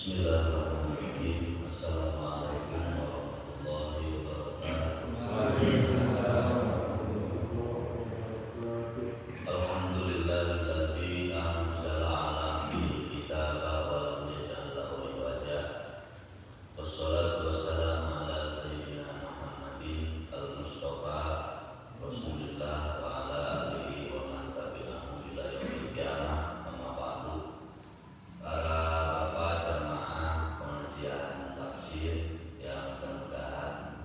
Bismillahirrahmanirrahim. Assalamualaikum warahmatullahi wabarakatuh. Alhamdulillahilladzi anzala 'ala 'abdihi kitaba wa lam yaj'al lahu iwaja. Wassalatu wassalamu ala sayyidina Muhammadin al-Mustafa Rasulillah wa ala alihi wa man tabi'ahum ila yaumil qiyamah. Amma ba'du. Para bapak jamaah pengajian tafsir yang mudah-mudahan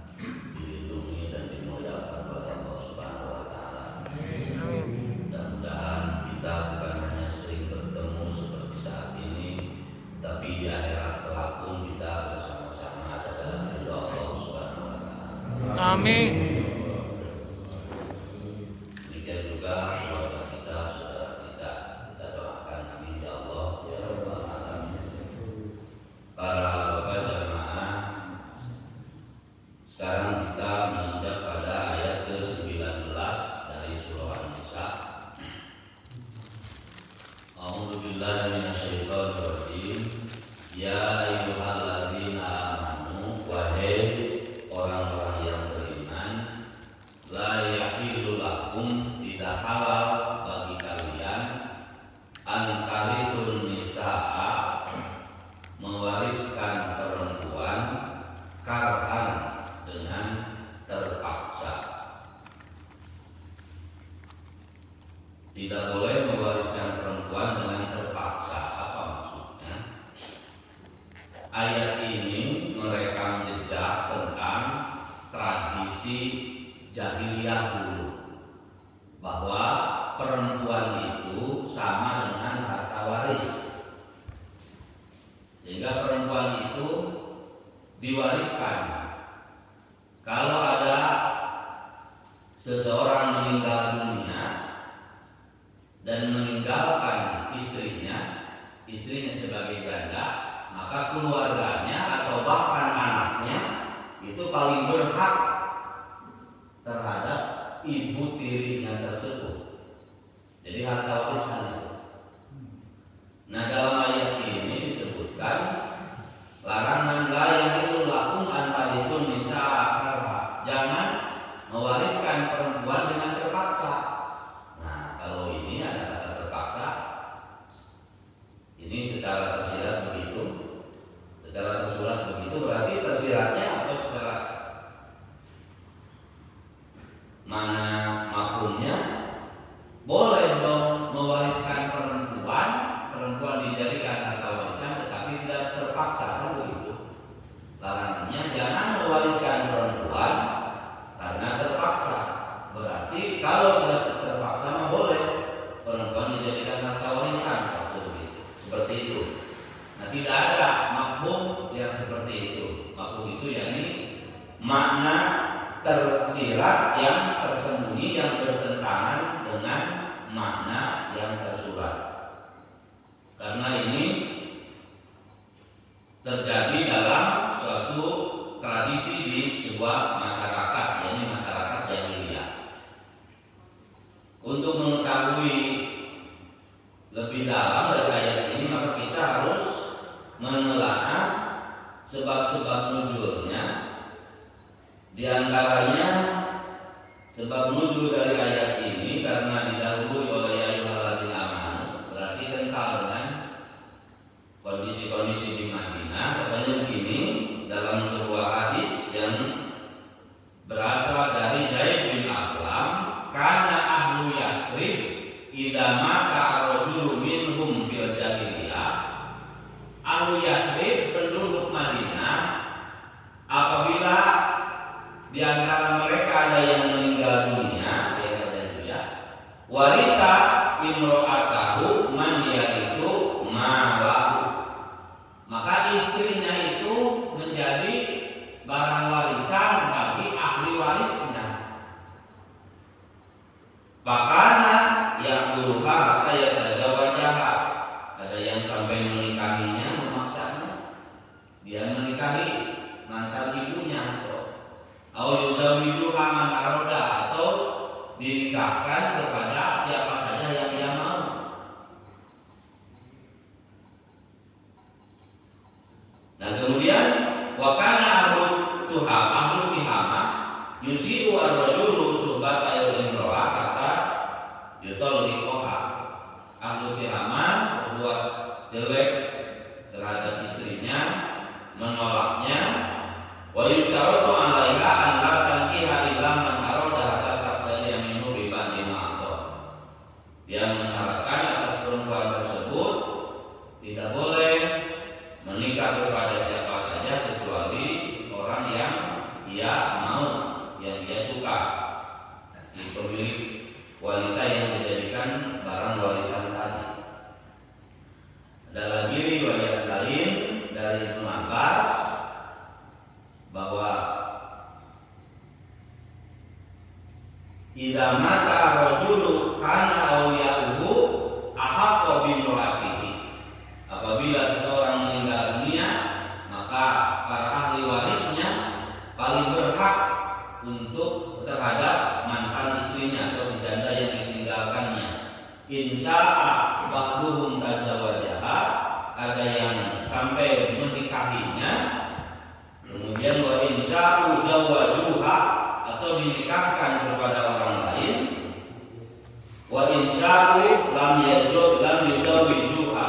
dilindungi dan dimuliakan oleh Allah Subhanahu wa taala. Mudah-mudahan kita bukan hanya sering bertemu seperti saat ini, tapi di akhirat kelak pun kita bersama-sama ada dalam ridha Allah Subhanahu wa taala. Amin. Demikian juga keluarga kita, saudara kita doakan amin ya Allah ya rabbal alamin. Para bapak jamaah, sekarang kita menginjak pada ayat ke-19 dari surah An-Nisa. A'udzu billahi minasyaitonir rajim. Ya ayyuhalladzina amanu, wahai orang-orang yang beriman, la yahillu lakum, tidak halal bagi kalian, an tarithun nisaa, mewariskan perempuan, karhan, dengan terpaksa. Tidak boleh mewariskan perempuan dengan terpaksa. Apa maksudnya? Ayat ini merekam jejak tentang tradisi jahiliyah dulu, bahwa perempuan itu sama dengan harta waris, sehingga perempuan itu diwariskan. Kalau ada seseorang meninggal dunia dan meninggalkan istrinya sebagai janda, maka keluarganya atau bahkan anaknya itu paling berhak terhadap ibu tirinya tersebut. Jadi harta warisan itu. Nah, dalam ayat ini disebutkan larangan la yahillu lakum an tarithun nisaa karha. Jangan mewariskan perempuan dengan terpaksa. Nah, kalau ini ada kata terpaksa, ini secara tersirat begitu. Secara tersurat begitu berarti tersiratnya atau secara mana mafhumnya? Boleh dong mewariskan perempuan dijadikan harta warisan, tetapi tidak terpaksa, kan begitu. Larangannya jangan mewariskan perempuan karena terpaksa. Berarti kalau tidak terpaksa mah boleh perempuan dijadikan harta warisan, waktu begitu. Seperti itu. Nah, tidak ada mafhum yang seperti itu. Mafhum itu yakni makna tersirat yang tersembunyi yang bertentangan dengan makna yang tersurat. Karena ini terjadi dalam suatu tradisi di sebuah masyarakat, yakni masyarakat jahiliyah. Untuk mengetahui lebih dalam dari ayat ini, maka kita harus menelaah sebab-sebab nuzulnya. Di antaranya sebab nuzul dari ayat ini karena didahului oleh ya ayyuhalladzina amanu, berarti kental dengan kondisi-kondisi di Madinah. Katanya begini dalam sebuah hadis yang berasal dari Zaid bin Aslam, karena ahlu Yathrib idza mata ar-rajulu minhum bil jahiliyah. Ahlu Yathrib, penduduk Madinah, apabila di antara mereka ada yang meninggal dunia Ada lagi riwayat lain dari Ibnu Abbas bahwa idza mata rajulu kana awliya'uhu ahaqqa bi imraatihi. Apabila seseorang meninggal dunia, maka para ahli warisnya paling berhak untuk terhadap mantan istrinya atau janda yang ditinggalkannya. Insya'a ba'duhum tazawajaha, ada yang sampai menikahinya, kemudian wa insya'u zawajuha, atau dinikahkan kepada orang lain, wa insya'u lam yuzawwijuha,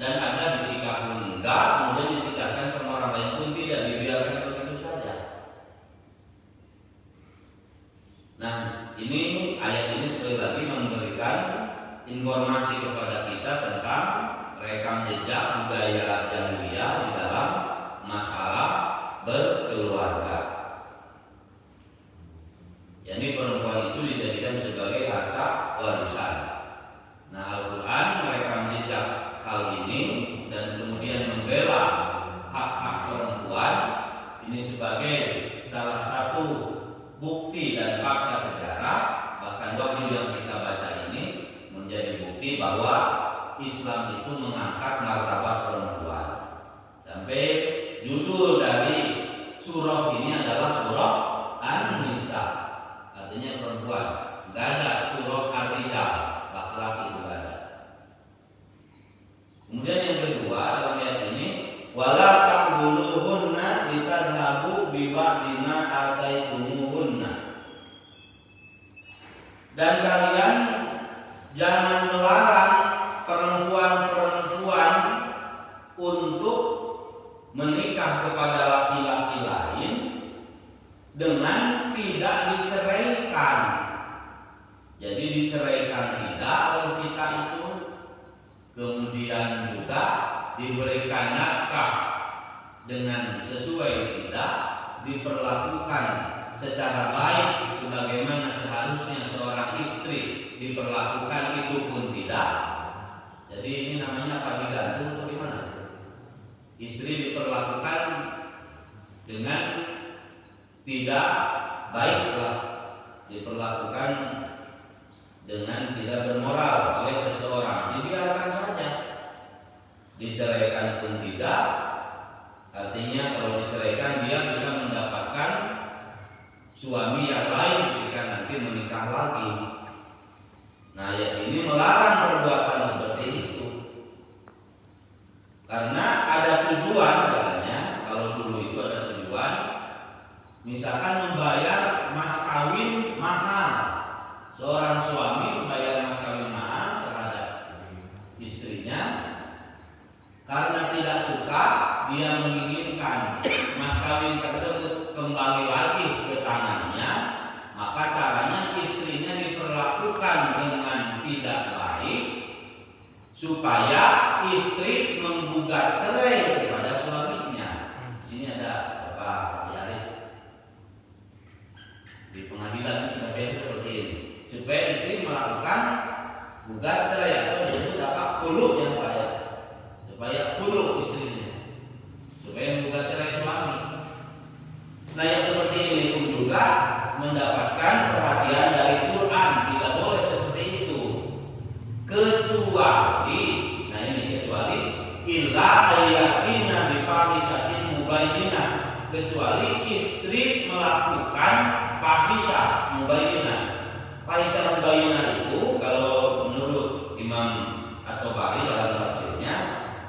dan ada dinikah enggak, kemudian dinikahkan sama orang lain pun tidak, dibiarkan begitu saja. Nah, ini ayat ini sekali lagi memberikan informasi kepada kita tentang rekam jejak budaya jahiliyah di dalam masalah berkeluarga. Yani perempuan itu dijadikan sebagai harta warisan. Nah, Al-Quran merekam jejak hal ini dan kemudian membela hak-hak perempuan ini sebagai salah satu bukti dan fakta sejarah. Bahkan wahyu yang kita baca ini menjadi bukti bahwa Islam itu mengangkat martabat perempuan. Sampai judul dari surah ini adalah surah An-Nisa, artinya perempuan. Enggak ada surah Ar-Rijal, laki-laki itu enggak ada. Kemudian yang kedua dalam ayat ini, wala ta'buluhunna litadhabu bi ba'di ma ataitumuhunna. Dan kalian jangan melarang perempuan-perempuan untuk menikah kepada laki-laki lain dengan tidak diceraikan. Jadi diceraikan tidak oleh kita itu, kemudian juga diberikan nafkah dengan sesuai tidak, diperlakukan secara baik sebagaimana seharusnya seorang istri diperlakukan, itu pun tidak. Jadi ini namanya apa, digantung atau gimana? Istri diperlakukan dengan tidak baiklah, diperlakukan dengan tidak bermoral oleh seseorang, dibiarkan saja. Diceraikan pun tidak, artinya kalau diceraikan dia bisa mendapatkan suami yang lain ketika nanti menikah lagi. Nah, ayat ini melarang perbuatan seperti itu karena ada tujuan katanya. Kalau dulu itu ada tujuan, misalkan membayar mas kawin mahal. Seorang suami membayar mas kawin mahal terhadap istrinya karena tidak suka, dia menginginkan mas kawin tersebut kembali lagi ke tangannya, maka caranya istrinya diperlakukan dengan tidak baik supaya istri menggugat cerai kepada suaminya. Di sini ada Bapak Yari di pengadilan sudah biasa seperti ini, supaya istri melakukan gugat cerai atau disebut apa, khulu yang Pak ya, supaya khulu istrinya, supaya menggugat cerai suami. Nah, yang seperti ini pun juga mendapatkan perhatian dari Quran. Tidak boleh seperti itu, kecuali, nah ini kecuali illa ayatina bi fahishatin mubayyinah, kecuali istri melakukan fahisyah mubayyinah. Fahisyah mubayyinah itu kalau menurut Imam At-Tabari dalam tafsirnya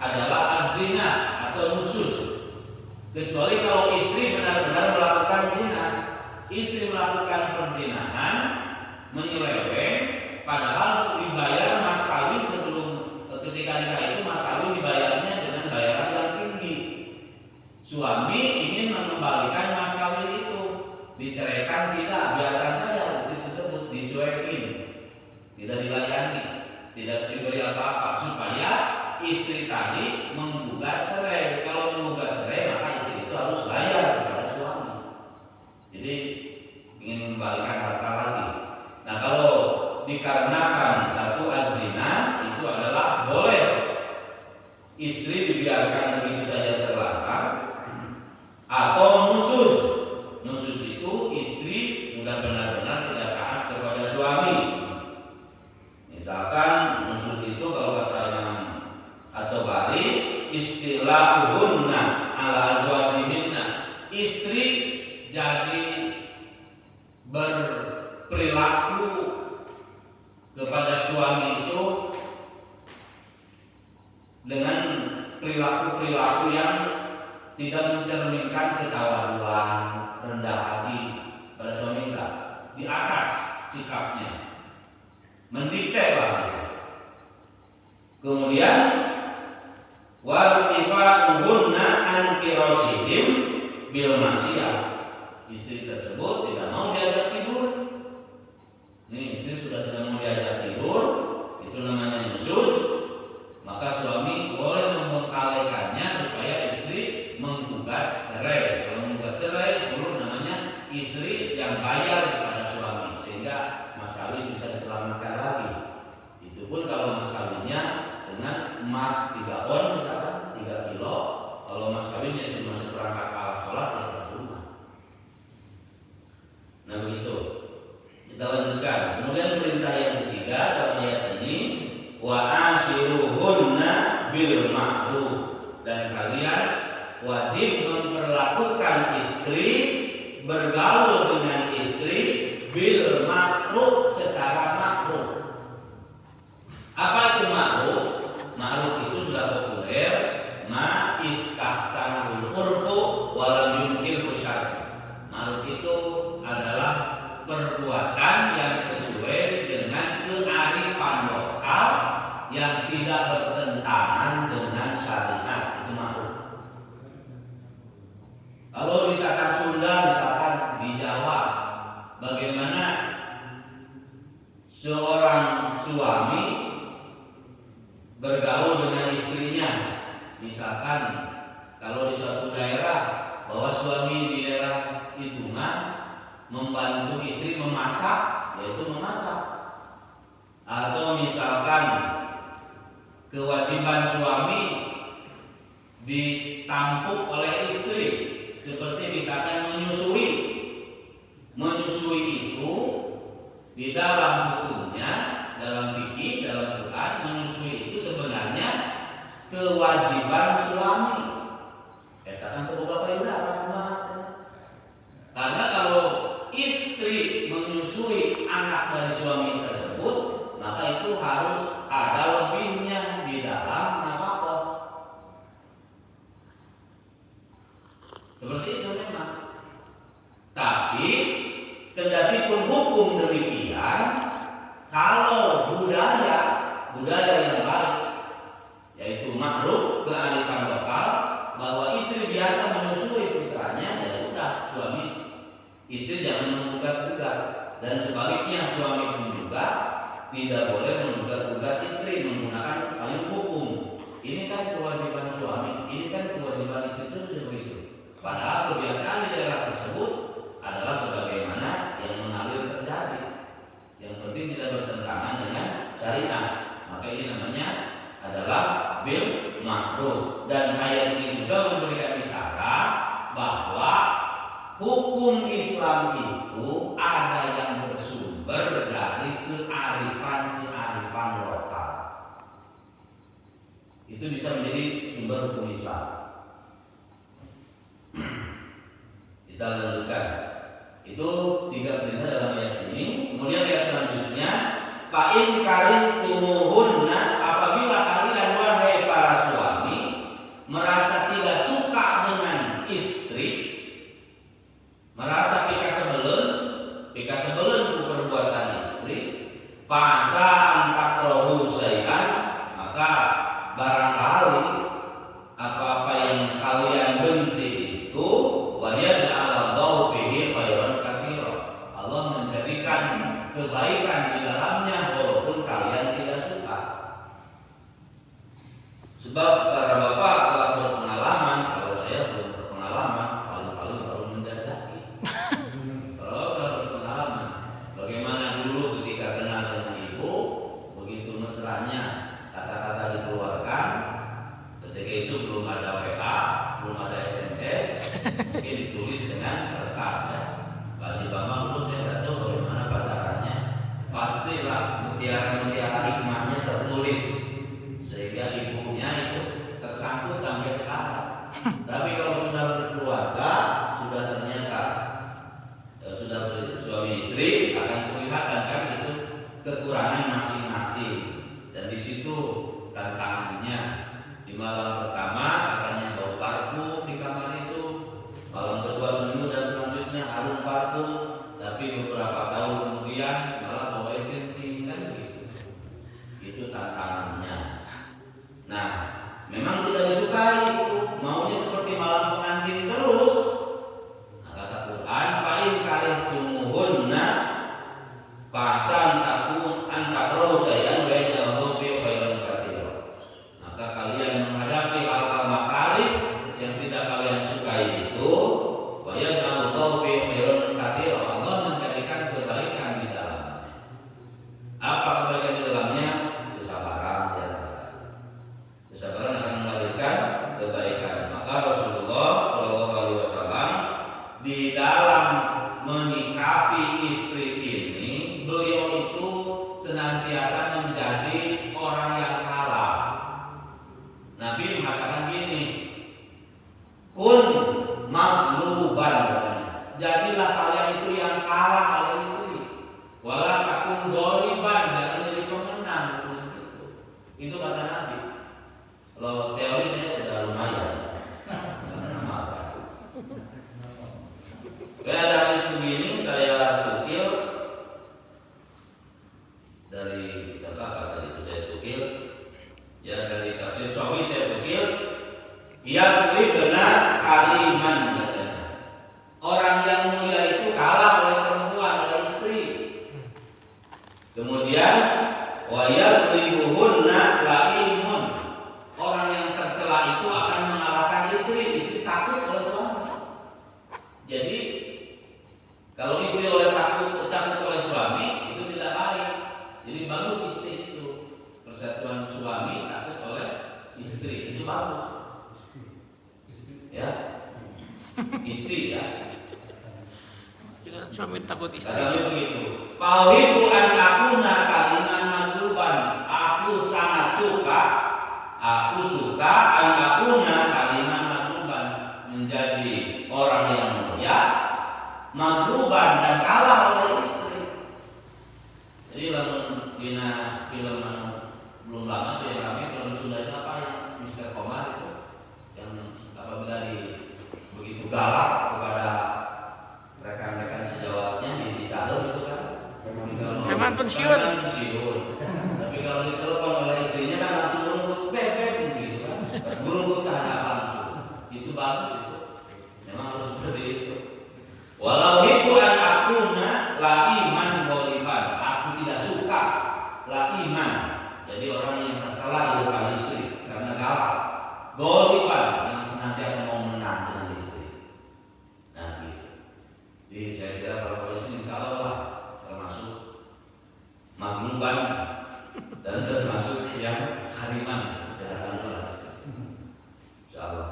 adalah az-zina atau nusuz. Kecuali kalau istri benar-benar melakukan zina, istri melakukan perzinahan, menyeleweng, padahal dibayar mas kawin sebelum ketika nikah itu, mas kawin dibayarnya dengan bayaran yang tinggi. Suami ingin mengembalikan mas kawin itu, diceraikan tidak, biarkan saja istri tersebut dicuekin, tidak dilayani, tidak diberi apa-apa, supaya istri tadi menggugat cerai. Kalau menggugat cerai, maka istri itu harus bayar kepada suami. Jadi ingin mengembalikan harta lagi. Nah, kalau dikarenakan satu az-zina itu adalah boleh istri dibiarkan begitu saja terlantar, atau nusuz. Nusuz itu istri sudah benar-benar tidak taat kepada suami. Misalkan nusuz itu kalau kata Imam At-Tabari, istilahuhunna ala azwajihinna, istri jadi berperilaku kepada suami itu dengan perilaku-perilaku yang tidak mencerminkan ketawaduan, rendah hati pada suami kita, di atas sikapnya, mendikte lah. Kemudian wartifa'uhunna an firashihim bil maksiyah, istri tersebut tidak mau diajak tidur. Ini istri sudah tidak mau diajak tidur, itu namanya nusuz. Maka suami boleh membekalikannya supaya istri menggugat cerai. Kalau menggugat cerai itu namanya istri yang bayar kepada suami, sehingga mas kawin bisa diselamatkan lagi. Itu pun kalau mas kawinnya dengan emas 3 on misalkan 3 kilo. Kalau mas kawinnya cuma seperangkat alat sholat ya percuma. Nah begitu. Kita lanjutkan. Kemudian perintah yang ketiga dalam ayat ini, wa ashiruhunna bil ma'ruf, dan kalian wajib memperlakukan istri, bergaul dengan istri bil ma'ruf, secara ma'ruf. Apa itu ma'ruf? Ma'ruf itu sudah populer, ma istahsanul urfu wa lam yunkir syar'u. Ma'ruf itu adalah perbuatan yang sesuai dengan kearifan lokal yang tidak bertentangan dengan syariat, itu ma'ruf. Kalau di kata Sunda misalkan di Jawa, bagaimana seorang suami bergaul dengan istrinya? Misalkan kalau di suatu daerah, bahwa suami di daerah itu membantu istri memasak, yaitu memasak. Atau misalkan kewajiban suami ditampuk oleh istri, seperti misalkan menyusui. Menyusui itu di dalam hukumnya, dalam fikih, dalam Quran, menyusui itu sebenarnya kewajiban suami. Katakan terbuka payudah karena kalau istri menyusui anak dari suami tersebut, maka itu harus ada lebihnya di dalam nafkah. Seperti itu memang. Tapi kendati pun hukum demikian, kalau budaya yang baik, yaitu ma'ruf, kearifan lokal, bahwa istri biasa menyusui putranya, ya sudah, suami istri jangan menggugat-gugat. Dan sebaliknya suami pun juga tidak boleh menggugat-gugat istri menggunakan payung hukum. Ini kan kewajiban suami, ini kan kewajiban istri, itu sudah begitu. Padahal kebiasaan di daerah tersebut adalah sebagaimana yang mengalir terjadi. Yang penting tidak bertentangan dengan syariat. Maka ini namanya adalah bil ma'ruf. Dan ayat ini juga memberikan isyarat bahwa hukum Islam itu ada yang bersumber dari kearifan lokal. Itu bisa menjadi sumber hukum Islam. Kita lanjutkan. Itu 3 perintah dalam ayat ini. Kemudian ayat selanjutnya, fa in karintumuhunna, apabila kalian wahai para suami merasa tidak suka dengan istri, merasa pika sebelen perbuatan istri, fasa antakrohu syai'an, maka barangkali apa-apa yang kalian benci itu, wa yaj'alallahu fihi khairan katsira, Allah menjadikan kebaikan di dalamnya walaupun kalian tidak suka. Sebab para bapak telah berpengalaman, kalau saya belum berpengalaman, paling-paling baru menjajaki. Kalau berpengalaman, bagaimana dulu ketika kenal dengan ibu, begitu mesranya kata-kata dikeluarkan, ketika tantangannya. Di malam pertama katanya bau parfum di kamar itu, malam kedua seminggu dan selanjutnya harum parfum, tapi beberapa tahun kemudian malah bau air kencing kan gitu. Itu tantangannya. Nah, memang tidak disukai itu, maunya seperti malam pengantin terus. Nah, kata Quran, fa'in karihtumuhunna fa'asan takun antakrahu syai'an wa yaj'alhu fi khairan katsira. Maka kalian menghadapi hal-hal makarih yang tidak kalian sukai itu, wa yaj'alhu fi khairan katsira. Allah menjadikan kebaikan di dalamnya. Apa kebaikan di dalamnya? Kesabaran ya. Kesabaran akan melahirkan kebaikan. Maka Rasulullah SAW di dalam menyikapi istri ini, beliau itu senantiasa menjadi orang yang kalah. Nabi mengatakan gini, kun magluban, jadilah kalian itu yang kalah oleh istri. Wala takun ghaliban, jangan jadi pemenang. Itu kata Nabi. Kalau teori saya sudah lumayan. Ada hadis begini saya tukil dari kakak tadi itu saya tukil, ya dari tafsir Sawi saya tukil, yang benar kaliman katanya. Orang yang mulia itu kalah oleh perempuan, oleh istri. Kemudian wayal libuhunna laimun. Orang yang tercela itu akan mengalahkan istri. Istri takut oleh suami. Jadi kalau istri takut oleh suami itu tidak baik. Jadi bagus istri itu, persatuan suami takut oleh istri itu bagus. Ya, istri ya. Jangan suami takut istri. Katanya begitu. Pauhibu an akuna kaliman magluban. Aku sangat suka. Aku suka an akuna kaliman magluban, menjadi orang yang mulia, magluban dan kalah oleh istri. Jadi lamun dina film belum lama dia kami film Sunda itu apa ya, Mr. Komar itu yang apabila begitu galak kepada rekan-rekan sejawatnya di Cicahem itu kan. Preman pensiun. Tapi kalau ditelepon oleh istrinya kan langsung berumput bebek gitu kan. Berumput ke hadapan langsung. Itu bagus itu. Memang harus seperti itu. Walau itu an akuna la iman ghaliban. Aku tidak suka la iman. Jadi orang yang tercela di depan istri karena galak. Ghaliban yang senantiasa mau menang dengan istri. Nah gitu. Jadi saya kira para polisi insya Allah termasuk magluban dan termasuk yang hariman dalam bahasa. Insya Allah.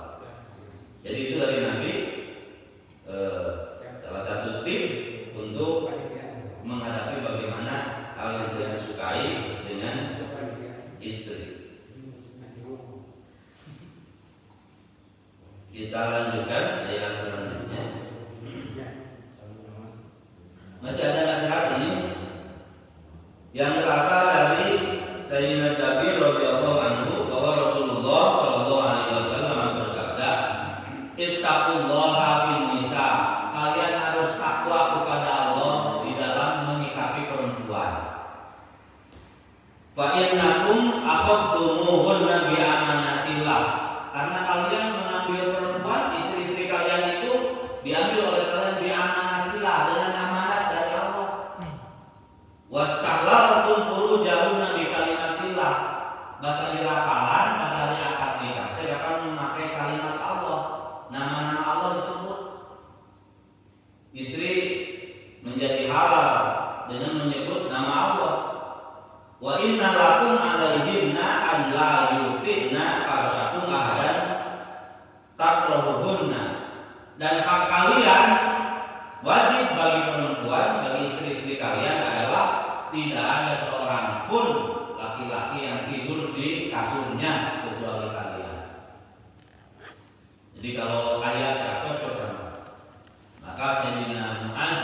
Jadi itu dari Nabi. Salah satu tip untuk menghadapi bagaimana hal yang tidak disukai dengan istri. Kita lanjutkan ayat selanjutnya. Masih ada nasihat ini yang berasal dari Sayyidina Jabir radhiyallahu anhu bahwa Rasulullah sallallahu alaihi wasallam bersabda, "Ittaqullaha fin nisa." Kalian harus takwa kepada Allah di dalam menyikapi perempuan. Fa innakum akhadtumuhunna bi amanatillah. Karena kalian mengambil perempuan, istri-istri kalian itu diambil oleh kalian bi amanatillah, dengan amanat dari Allah. Wastahlaltum furujahunna bi kalimatillah. Bahasa lapangan, bahasa akad nikah akan memakai kalimat Allah. Nama-nama Allah disebut. Istri menjadi halal dengan menyebut nama Allah. Wa inna lakum alaihinna an la yutina farsakum ahadan takrahuhunna. Dan hak kalian wajib bagi perempuan, bagi istri-istri kalian adalah tidak ada seorang pun laki-laki yang tidur di kasurnya kecuali kalian. Jadi kalau ayat apa saudara, maka Sayyidina Mu'az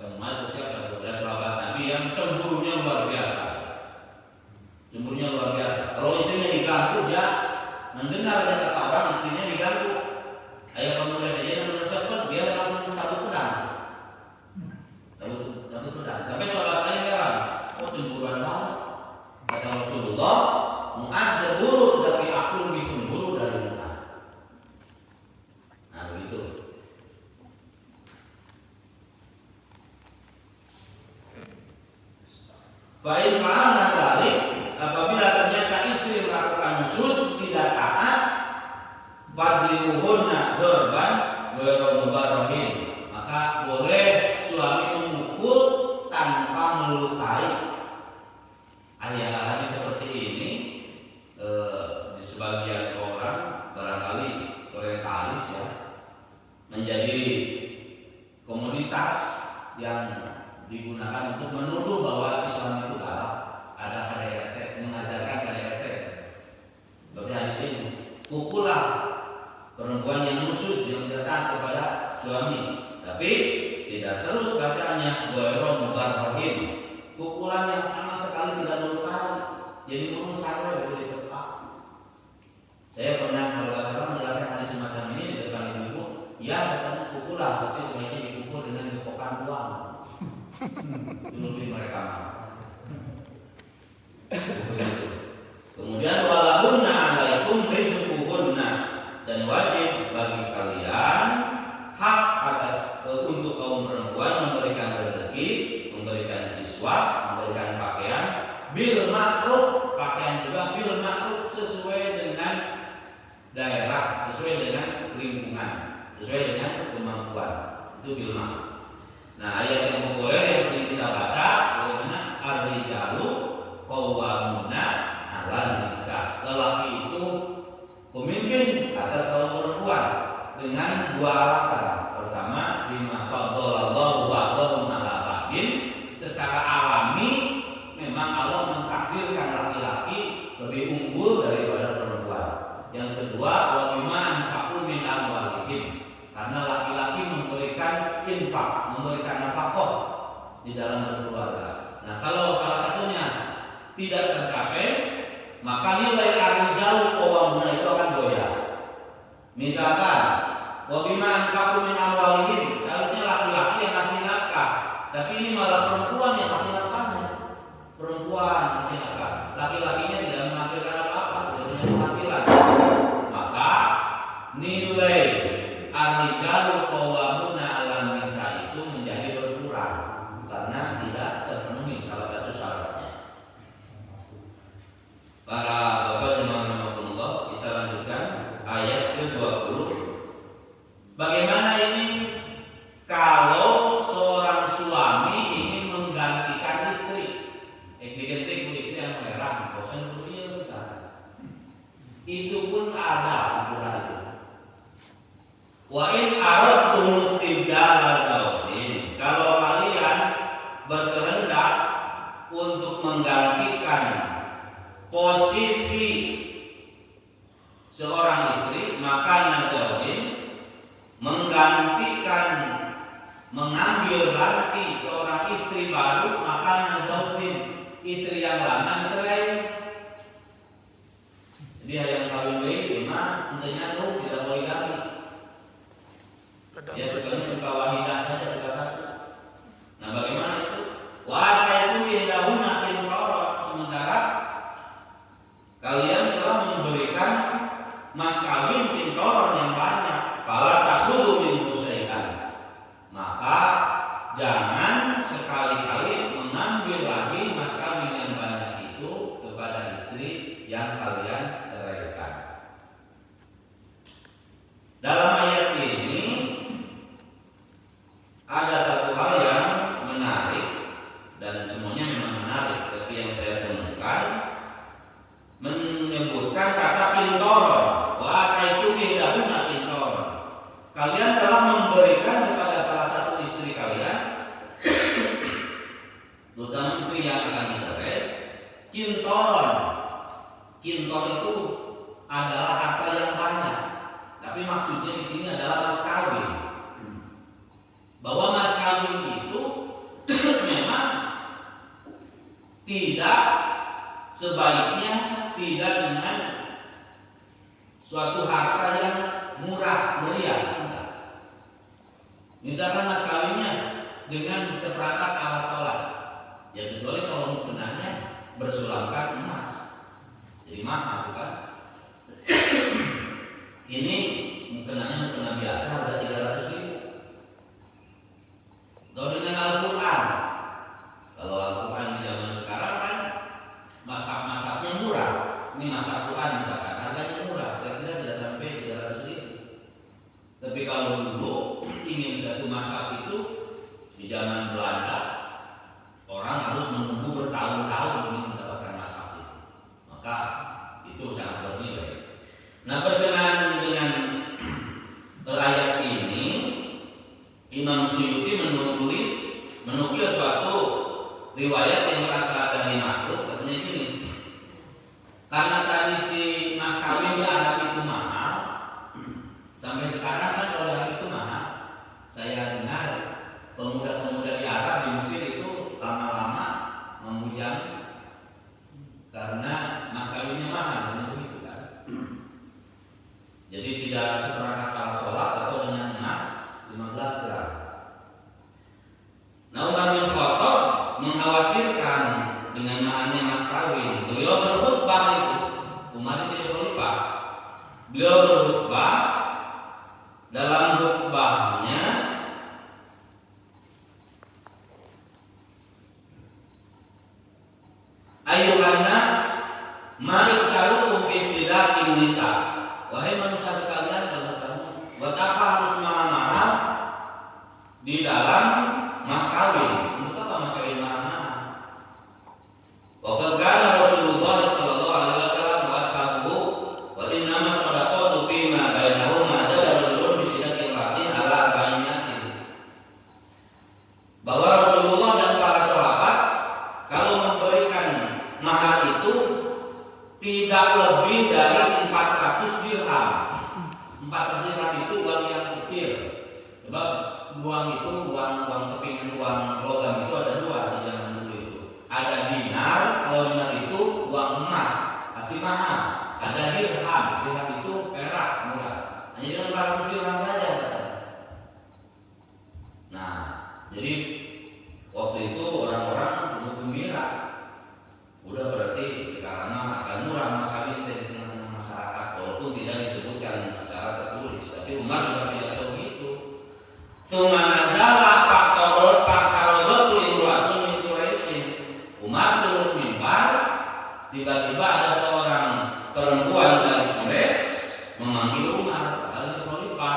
itu siapa? Sahabat Nabi yang cemburunya luar biasa. Cemburunya luar biasa. Kalau sesuai dengan kemampuan. Itu bil ma'ruf. Nah, ayat yang populer yang sering kita baca bagaimana ar-rijalu qawwamuna 'alan nisa. Lelaki itu pemimpin atas kaum perempuan dengan dua alasan. Pertama, bima faddalallahu ba'dahum 'ala ba'din. Secara alami memang Allah mentakdirkan laki-laki lebih unggul daripada perempuan. Yang kedua, wa bima anfaqu min amwalihim. Karena laki-laki memberikan infak, memberikan nafkah di dalam berkeluarga. Nah, kalau salah satunya tidak tercapai, maka nilai ar-rijalu qawwamuna itu akan goyah. Misalkan, wa bima anfaqu min amwalihim, seharusnya laki-laki yang ngasih nafkah, tapi ini malah perempuan yang ngasih nafkahnya. Perempuan ngasih nafkah, laki-lakinya tidak menghasilkan apa-apa, tidak punya penghasilan. Maka nilai ar-rijalu qawwamuna 'alan nisa itu menjadi berkurang karena tidak terpenuhi salah satu syaratnya. Para bapak jemaah rahimakumullah, kita lanjutkan ayat ke-20. Bagaimana ini kalau seorang suami ingin menggantikan istri? Diganti istri yang merah, bosan dulu besar. Itu pun ada aturan itu. Wa in aradtum istibdala zaujin, kalau kalian berkehendak untuk menggantikan posisi seorang istri, maka nazaujin, menggantikan, mengambil ganti seorang istri baru, maka nazaujin, istri yang lama dicerai. Jadi yang kawin bayi mah intinya tidak boleh ganti. Ya suka wahidah saja, suka satu. Nah, bagaimana itu? Wa itu indahuna qintarah, sementara kalian telah memberikan mas kawin qintarah yang banyak. Fala takhudhu minhu syai'an. Maka jangan sekali-kali mengambil lagi mas kawin yang banyak itu kepada istri yang kalian ceraikan. Dalam ayat ini ada satu hal yang menarik, dan semuanya memang menarik, tapi yang saya temukan menyebutkan kata qintarah. Wa itu indahuna qintarah. Kalian telah memberikan kepada salah satu istri kalian, terutama istri yang akan dicerai, qintarah. Qintar itu adalah harta yang banyak, tapi maksudnya di sini adalah mas kawin. Bahwa mas kawin itu memang tidak sebaiknya tidak dengan suatu harta yang murah meriah. Misalkan mas kawinnya dengan seperangkat alat sholat, ya kecuali kalau mukenanya bersulamkan emas, jadi mahal bukan? Ini mukenanya mukena biasa harga 300.000. Atau dengan Al-Quran. Kalau Al-Quran di zaman sekarang kan masak-masaknya murah. Ini masak Quran misalkan, harganya murah. Saya kira tidak sampai 300.000. Tapi kalau dulu ingin satu masak itu di zaman Belanda, orang harus menunggu bertahun-tahun ingin mendapatkan masak itu. Maka itu sangat bernilai. Nah, berkenaan dengan ayat ini, Imam Suyuti menukil suatu riwayat yang berasal dari Mas'ud, katanya ini, karena tradisi mas kawin di Arab itu mahal, sampai sekarang kan kalau Arab itu mahal. Saya dengar pemuda-pemuda di Arab di Mesir itu lama-lama membujang karena mas kawinnya mahal, begitu kan? Jadi tidak seperangkat alat sholat atau dengan emas 15 gram. Nah, Umar bin Khattab mengkhawatirkan dengan mahalnya mas kawin. Beliau berkhutbah itu, Umar bin Khattab. Beliau berkhutbah, dalam khutbahnya Ayuhan nas ma'iktarukum fi sidakin nisa. Wahai manusia sekalian, buat apa harus lebih dari 400 dirham. 400 dirham itu uang yang kecil. Sebab uang itu, uang kepingan, uang logam itu ada dua di zaman dulu itu. Ada dinar, kalau dinar itu uang emas, masih mahal. Ada dirham, dirham itu perak murah. Hanya dengan 400 dirham saja. Nah, jadi waktu itu orang-orang cukup gembira. Udah berarti sekarang akan murah mas kawin dari tengah-tengah masyarakat, walaupun tidak disebutkan secara tertulis. Tapi Umar sudah tidak tahu gitu. Tumanazala paktarodotu imru'atun min Quraisyin. Umar turun mimbar, tiba-tiba ada seorang perempuan dari Quraisy memanggil Umar, padahal itu khalifah.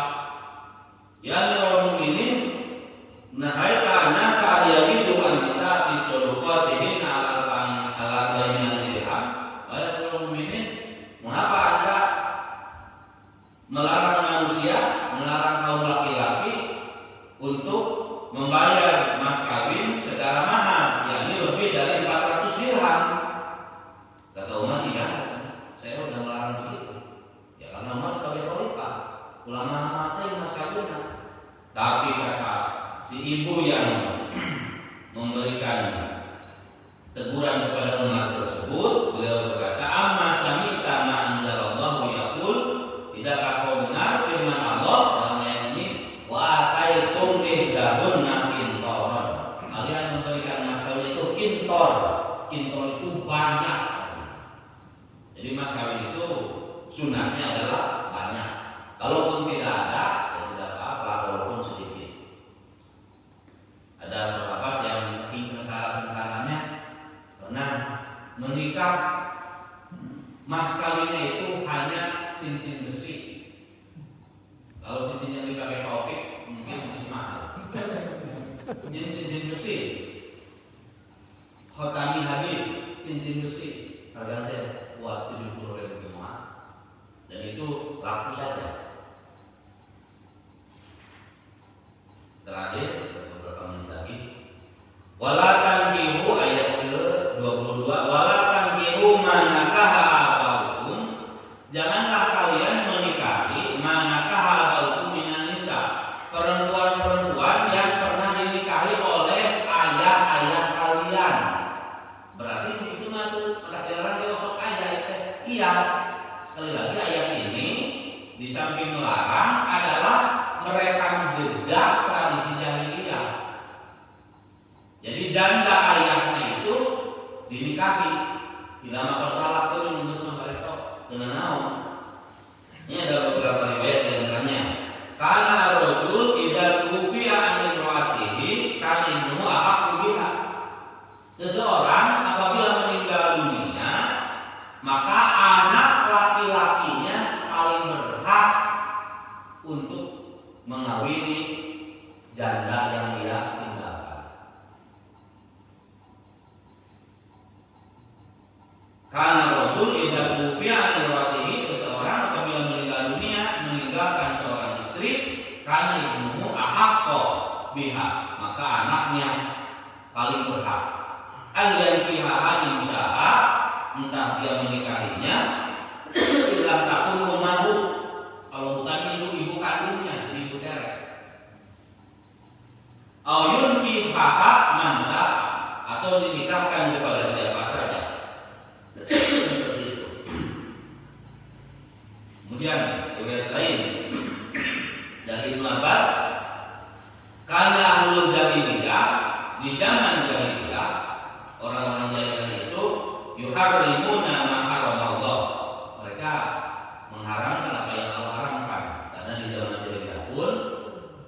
Ya amirul mukminin, nahaita nasa yazidu an nisa fi sadaqatihin ala bainal dirham. Wahai amirul mukminin, mengapa Anda melarang manusia, melarang kaum laki-laki untuk membayar mas kawin secara mahal, yakni lebih dari 400 dirham? Kata Umar, tidak, saya sudah melarang begitu. Ya karena Umar sebagai khalifah, ulama mati mas kawin. Tapi kata si ibu yang memberikan teguran kepada Umar tersebut, beliau berkata, amma samita ma anzalallahu yaqul, tidakkah kau dengar firman Allah dalam ayat ini, wa ataitum ihdahunna qintaran. Kalian memberikan mas kawin itu qintar. Qintar itu banyak. Jadi mas kawin itu sunatnya adalah banyak. Kalaupun tidak ada, ya tidak apa-apa, walaupun sedikit. Ada sahabat yang saking sengsara-sengsaranya pernah menikah, mas kawinnya itu hanya cincin besi. Kalau cincin yang dipakai Taufik mungkin masih mahal. Cincin besi, khotami hadid, cincin besi, harganya buat 70.000 jemaah, dan itu laku saja. Terakhir beberapa menit lagi, wala tankihu, ayat ke-22, wala tankihu manakaha abaukum, janganlah kalian menikahi manakaha abaukum minan nisa, perempuan-perempuan yang pernah dinikahi oleh ayah-ayah kalian. Berarti itu matu dilarang dia masuk ayah itu. Iya, sekali lagi ayat ini di samping melarang adalah merekam jejak tradisi jahiliyah. Jadi janda ayahnya itu dinikahi, tidak makar salah tuh menembus mereka dengan naon. Ini ada beberapa riwayat yang antaranya, karena rojul idza tufiya an imraatihi kana ibnuhu ahaqqu biha. Seseorang apabila meninggal dunia, maka anak laki-lakinya paling berhak untuk mengawini janda yang dia tinggalkan. Karena rojul idza tufiya an imraatihi, seseorang apabila meninggal dunia meninggalkan seorang istri, karena ibnuhu ahaqqu biha, maka anaknya paling berhak. An yankihaha insya'a, entah dia menikahinya, ilam takun rumahu, kalau bukan ibu kandungnya, jadi ibu teret. Ayun kihaha mansa, atau dinikahkan kepada siapa saja. Seperti itu. Kemudian riwayat lain dari Ibnu Abbas, karena ahlul jahiliyah, di zaman jahiliyah, orang-orang jahiliyah itu yuharrimuna ma haramallah, mereka mengharamkan apa yang Allah haramkan. Karena di zaman jahiliyah pun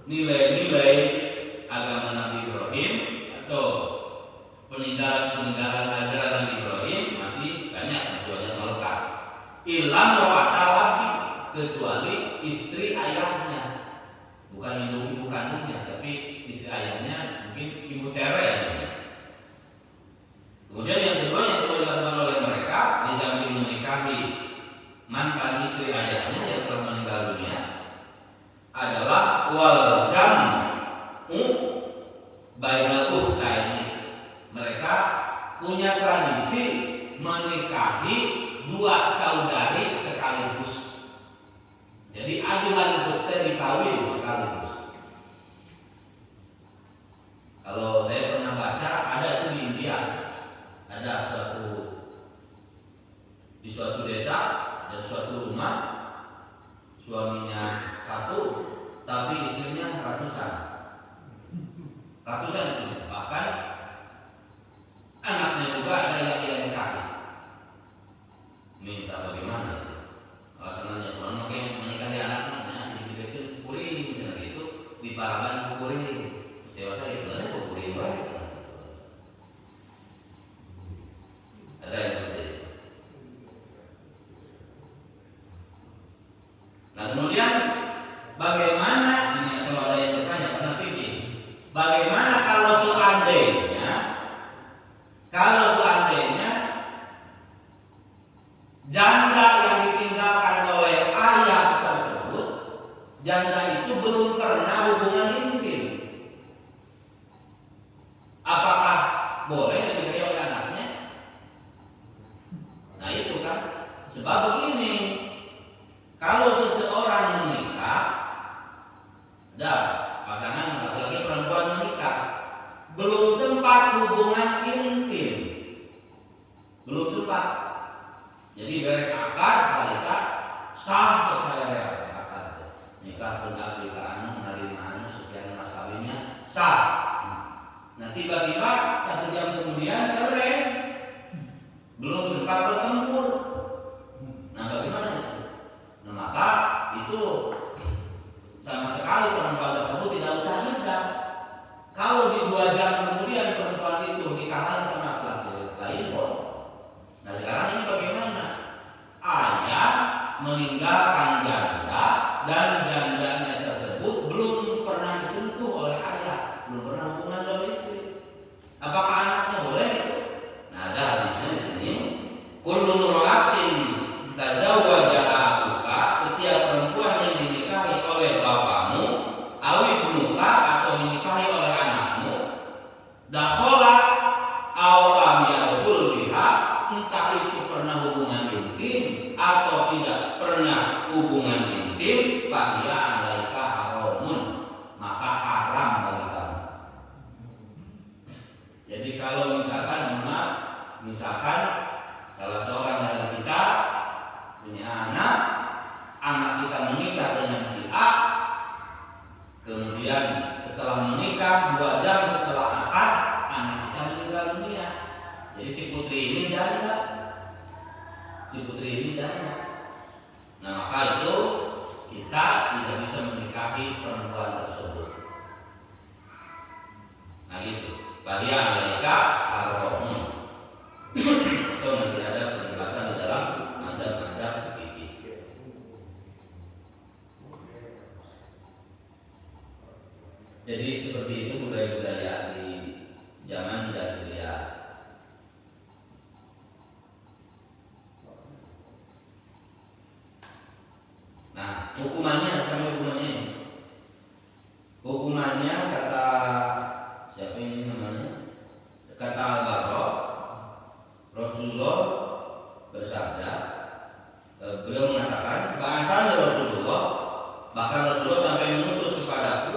nilai-nilai agama Nabi Ibrahim atau peninggalan ajaran Nabi Ibrahim masih banyak melekat. Ilam ro'atalabi, kecuali istri ayahnya, bukan ibu kandungnya, tapi istri ayahnya, mungkin ibu tere. Kemudian yang kedua yang sudah dilakukan oleh mereka, di samping menikahi mantan istri ayahnya yang telah meninggal dunia, adalah wal jam'u bainal ukhtaini. Mereka punya tradisi menikahi dua saudara rumah, suaminya satu, tapi istrinya ratusan istrinya, bahkan anaknya juga ada yang dia nikahi. Minta bagaimana itu? Alasannya kurang makanya menikahi anaknya, itu kuring gitu, di parangan kuring, dewasa itu ada kuring baik. Ada yang seperti itu. Nah kemudian bagaimana ini kalau ada yang bertanya karena pikir, bagaimana kalau seandainya janda yang ditinggalkan oleh ayah tersebut, janda itu belum pernah hubungan intim, apakah boleh dinikahi oleh anaknya? Nah itu kan, sebab begini, kalau seseorang menikah, pasangan laki-laki perempuan menikah, belum sempat hubungan intim, belum sempat. Jadi beres akad, balita sah untuk saya akad nikah punya aplikaan menerima sekian mas kawinnya sah. Nah tiba-tiba 1 jam kemudian cerai, belum sempat bertempur. Nah bagaimana itu? Nah maka itu sama sekali perempuan tersebut tidak usah iddah. Kalau di 2 jam kemudian perempuan itu nikah sama laki-laki lain, nah sekarang ini bagaimana? Ayah meninggalkan janda dan jandanya tersebut belum pernah disentuh oleh ayah, belum pernah hubungan suami istri. Apakah anaknya boleh itu? Nah ada hadisnya di sini. Kullu mura'atin tazawwaja abuka, setiap perempuan yang dinikahi oleh bapakmu, awi bunuka atau dinikahi oleh anakmu, dakhala aw lam yadkhul biha, entah itu pernah hubungan intim atau tidak pernah hubungan intim, fahiya 'alaika haramun, maka haram bagi kamu. Jadi kalau misalkan salah seorang dari kita punya anak kita menikah dengan si A, kemudian setelah menikah 2 jam setelah akad anak kita meninggal dunia. Jadi si putri ini janda. Nah maka itu kita bisa menikahi perempuan tersebut. Nah gitu. Fahiya 'alaika haramun. Itu nanti ada perdebatan di dalam mazhab-mazhab fikih. Jadi seperti itu budaya-budaya di zaman jahiliyah. Nah, hukumannya Hukumannya kata siapa ini namanya? Kata Al-Barra, Rasulullah bersabda, beliau mengatakan, bahasanya Rasulullah, bahkan Rasulullah sampai mengutus kepadaku,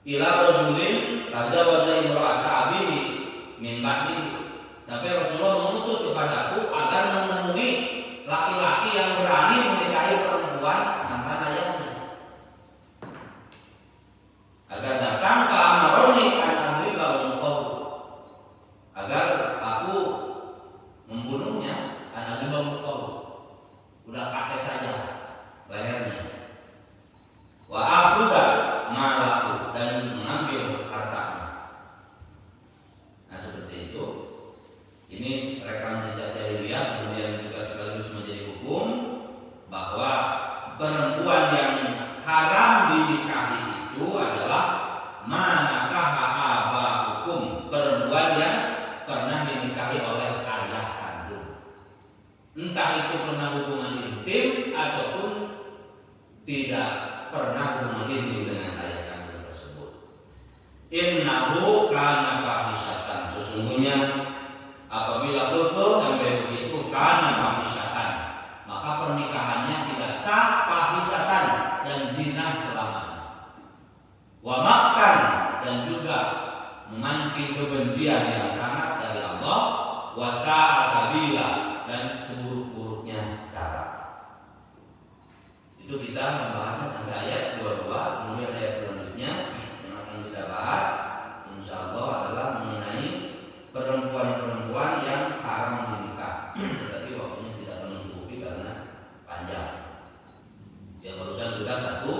ila rajulin tazawwaja imra'ata abihi min ba'di, sampai Rasulullah mengutus kepadaku agar menemui laki-laki yang berani menikahi perempuan mantan ayahnya, agar datang ke amaroni an adriba unqaw, agar aku membunuhnya an adriba unqaw, udah pakai saja lehernya, wa akhudha malahu, dan mengambil hartanya. Nah seperti itu. Ini rekam jejak jahiliyah, kemudian juga sekaligus menjadi hukum bahwa perempuan yang haram dinikahi itu adalah manakaha aba hukum, perempuan yang pernah dinikahi oleh ayah kandung, entah itu pernah hubungan intim ataupun tidak pernah hubungan intim dengan ayah kandung tersebut. Innahu kana fahisatan, sesungguhnya apabila betul sampai begitu karena fahisatan, maka pernikahannya tidak sah, fahisatan dan zina selamanya. Wa makkan, dan juga memancing kebencian yang sangat dari Allah. Wa sa'a sabila, dan seburuk-buruknya cara. Itu kita membahasnya sampai ayat 22. Kemudian ayat selanjutnya yang akan kita bahas insya Allah adalah mengenai perempuan-perempuan yang haram dinikah. Tetapi waktunya tidak mencukupi karena panjang. Yang barusan sudah satu,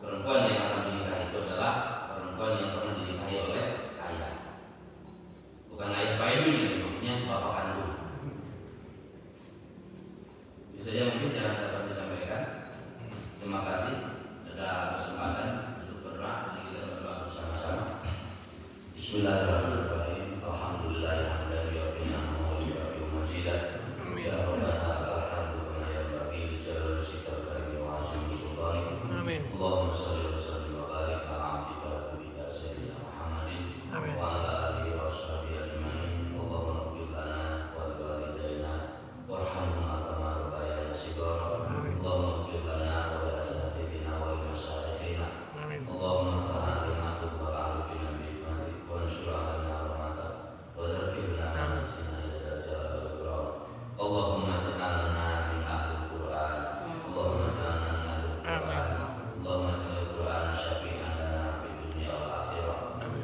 perempuan yang haram dinikah itu adalah perempuan yang pernah dinikahi oleh ayah. Bukan ayah bayi ini, maksudnya bapak kandung. Bisa saja mungkin yang dapat disampaikan. Terima kasih ada kesempatan untuk berdoa. Jadi kita berdoa bersama-sama. Bismillahirrahmanirrahim. Alhamdulillahirabbil alamin wa majidah. Ya Rabbana alhamdu kama yanbaghi li jalali wajhikal karim wa 'azimi sultanik. Amin. Allahumma shalli wa sallim wa barik ala 'abdika wa habibika sayyidina Muhammadin Amin. wa ala alihi wa sahbihi ajma'in. Allahumma ighfir lana wa li walidayna warhamhuma kama rabbayana shighara. Allahumma ighfir lana wa li asatidina wa li masyayikhina. Amin. Allahumma fa'alna wa a'rifna bi hikmatik wa ansur 'alaina rahmatak wa dzakkirna ma nasina ya dzal jalali. Allahumma ij'alna min ahlil Qur'an. Allahumma ij'alna min ahlil Qur'an. Allahumma ij'al Qur'an syafi'an lana fid dunya wal akhirah.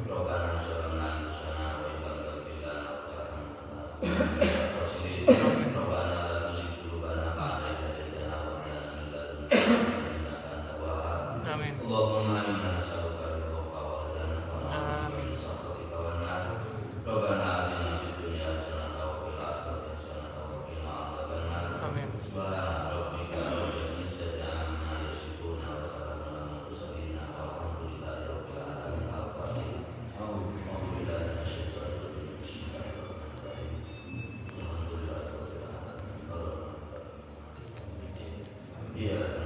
Rabbana zalamna anfusana wa illam taghfir lana wa tarhamna Rabbana la tuzigh qulubana ba'da idh hadaytana wa hab lana min ladunka rahmatan innaka antal wahhab. Amin. Allahumma inna nas'aluka ridhaka wal jannata wa na'udzu min sakhatika wan nar. Rabbana atina fid dunya hasanatan wa fil akhirati hasanatan wa qina adzabannar. Amin. Subhana rabbika rabbil izzati amma yasifun wa salamun alal mursalin walhamdulillahi rabbil alamin. Al-Fatihah. A'udzu billahi minasyaitonir rajim. Bismillahirrahmanirrahim. Alhamdulillahi rabbil alamin. Iya.